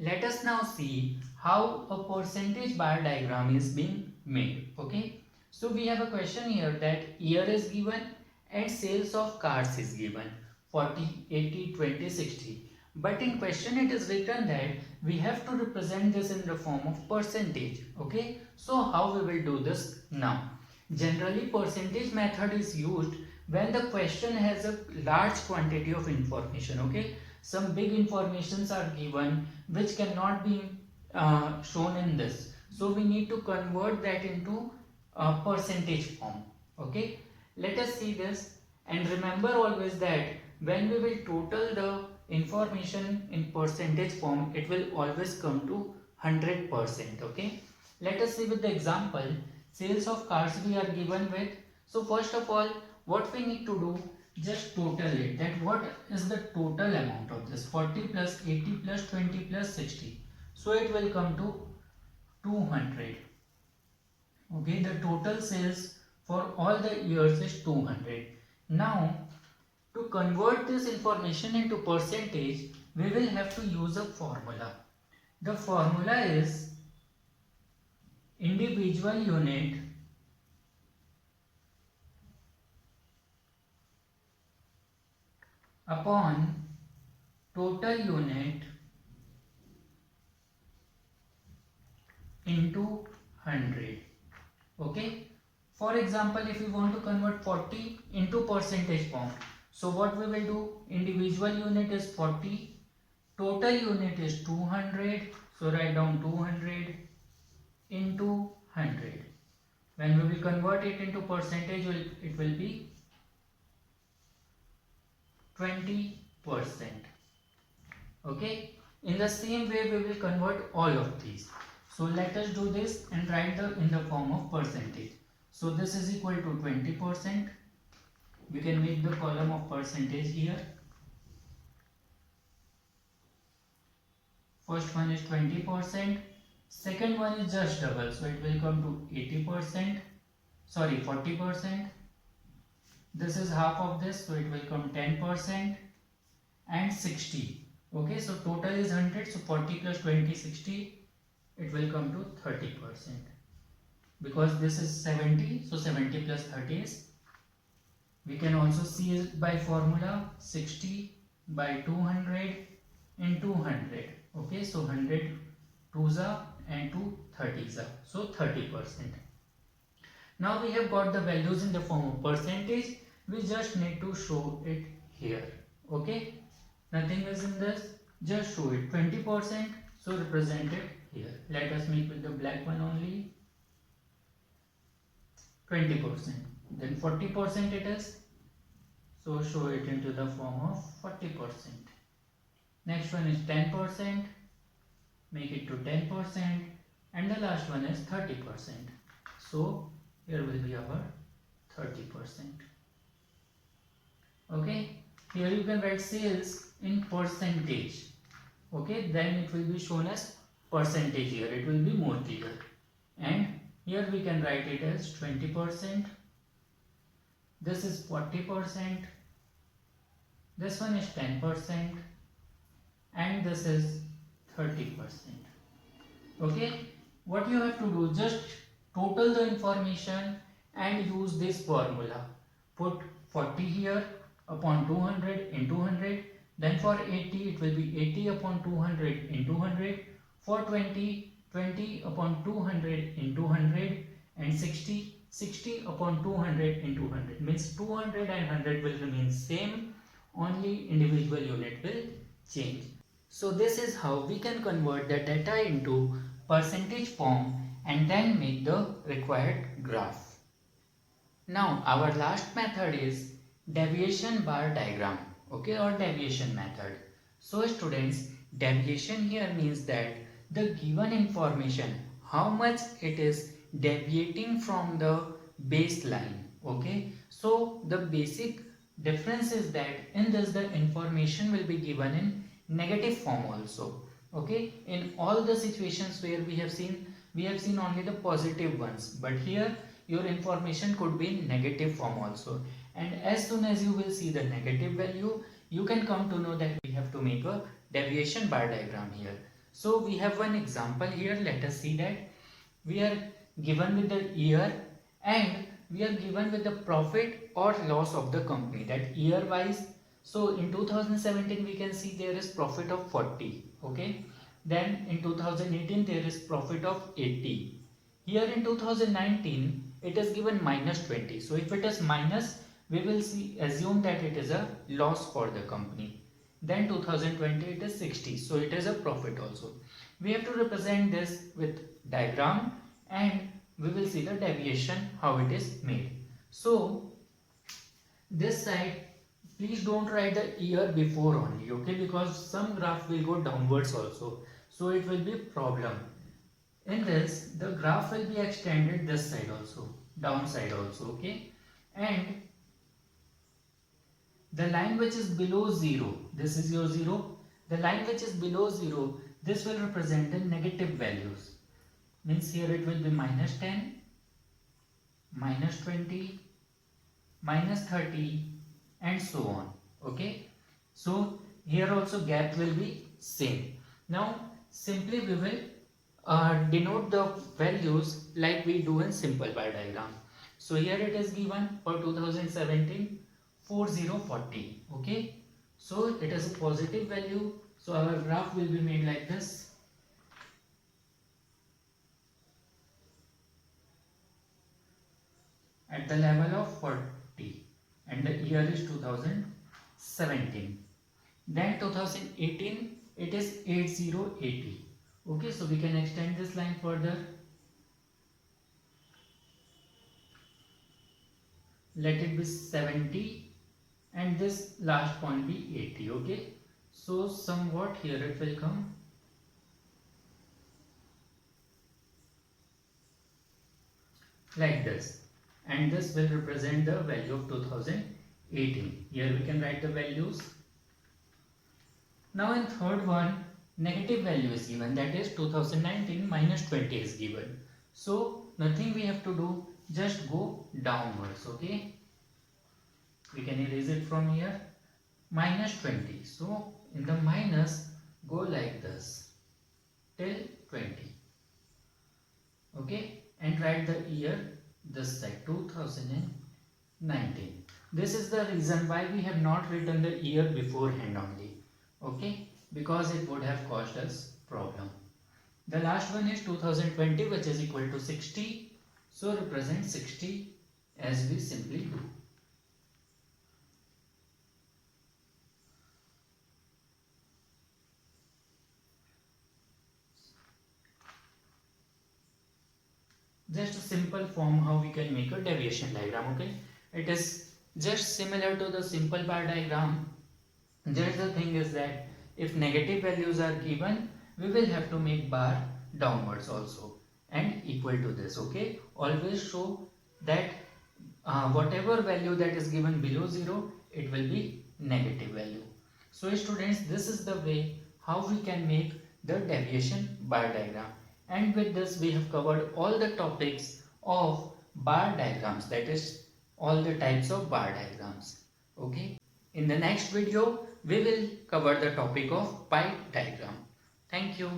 let us now see how a percentage bar diagram is being made. Okay, so we have a question here that year is given and sales of cars is given 40, 80, 20, 60. But in question it is written that we have to represent this in the form of percentage. Okay, so how we will do this now? Generally percentage method is used when the question has a large quantity of information. Okay, some big informations are given which cannot be shown in this, so we need to convert that into a percentage form. Okay, let us see this, and remember always that when we will total the information in percentage form, it will always come to 100%. Okay, let us see with the example. Sales of cars we are given with. So first of all, what we need to do, just total it, that what is the total amount of this 40 plus 80 plus 20 plus 60. So it will come to 200. Okay, the total sales for all the years is 200. Now to convert this information into percentage, we will have to use a formula. The formula is individual unit upon total unit into 100. Okay, for example, if we want to convert 40 into percentage form, so what we will do, individual unit is 40, total unit is 200, so write down 200 into 100. When we will convert it into percentage, it will be 20%. Okay, in the same way we will convert all of these. So let us do this and write the in the form of percentage. So this is equal to 20%. We can make the column of percentage here. First one is 20%. Second one is just double, so it will come to 80%. Sorry, 40%. This is half of this, so it will come 10% and 60. Okay, so total is 100, so 40 plus 20, 60. It will come to 30%. Because this is 70, so 70 plus 30 is. We can also see it by formula 60 by 200 into 100. Okay, so 100 2s are and 2 30s are, so 30%. Now we have got the values in the form of percentage. We just need to show it here. Okay, nothing is in this, just show it 20%, so represent it here. Let us make with the black one only. 20%, then 40% it is, so show it into the form of 40%. Next one is 10%, make it to 10%, and the last one is 30%, so here will be our 30%. Okay, here you can write sales in percentage. Okay, then it will be shown as percentage here, it will be more clear. And here we can write it as 20%, this is 40%, this one is 10%, and this is 30%. Okay, what you have to do, just total the information and use this formula. Put 40 here upon 200 into 100, then for 80 it will be 80 upon 200 into 100, for 20 20 upon 200 into 100, and 60 upon 200 into 100, means 200 and 100 will remain same, only individual unit will change. So this is how we can convert the data into percentage form and then make the required graph. Now our last method is deviation bar diagram, okay, or deviation method. So students, deviation here means that the given information, how much it is deviating from the baseline. Okay, so the basic difference is that in this the information will be given in negative form also. Okay, in all the situations where we have seen only the positive ones, but here your information could be in negative form also. And as soon as you will see the negative value, you can come to know that we have to make a deviation bar diagram here. So we have one example here. Let us see that. We are given with the year and we are given with the profit or loss of the company, that year wise. So in 2017 we can see there is profit of 40. Okay. Then in 2018 there is profit of 80. Here in 2019 it is given minus 20. So if it is minus, we will assume that it is a loss for the company. Then 2020 it is 60. So it is a profit also. We have to represent this with diagram and we will see the deviation how it is made. So this side, please don't write the year before only, okay, because some graph will go downwards also, so it will be problem. In this, the graph will be extended this side also, downside also, okay, and the line which is below 0, this is your 0, the line which is below 0, this will represent the negative values, means here it will be minus 10, minus 20, minus 30 and so on. Okay, so here also gap will be same. Now simply we will denote the values like we do in simple bar diagram. So here it is given for 2017 4040. Okay, so it is a positive value, so our graph will be made like this. At the level of 40 and the year is 2017. Then 2018 it is 8080. Okay, so we can extend this line further. Let it be 70 and this last point be 80. Okay, so somewhat here it will come like this, and this will represent the value of 2018. Here we can write the values. Now in third one, negative value is given, that is 2019 minus 20 is given. So nothing we have to do, just go downwards. Okay, we can erase it from here. Minus 20, so in the minus go like this till 20. Okay, and write the year this side, 2019. This is the reason why we have not written the year beforehand only. Okay, because it would have caused us problem. The last one is 2020, which is equal to 60. So represent 60 as we simply do. Just a simple form how we can make a deviation diagram. Okay, it is just similar to the simple bar diagram. Just the thing is that if negative values are given, we will have to make bar downwards also and equal to this. Okay, always show that whatever value that is given below 0, it will be negative value. So students, this is the way how we can make the deviation bar diagram. And with this we have covered all the topics of bar diagrams, that is all the types of bar diagrams. Okay, in the next video we will cover the topic of pie diagram. Thank you.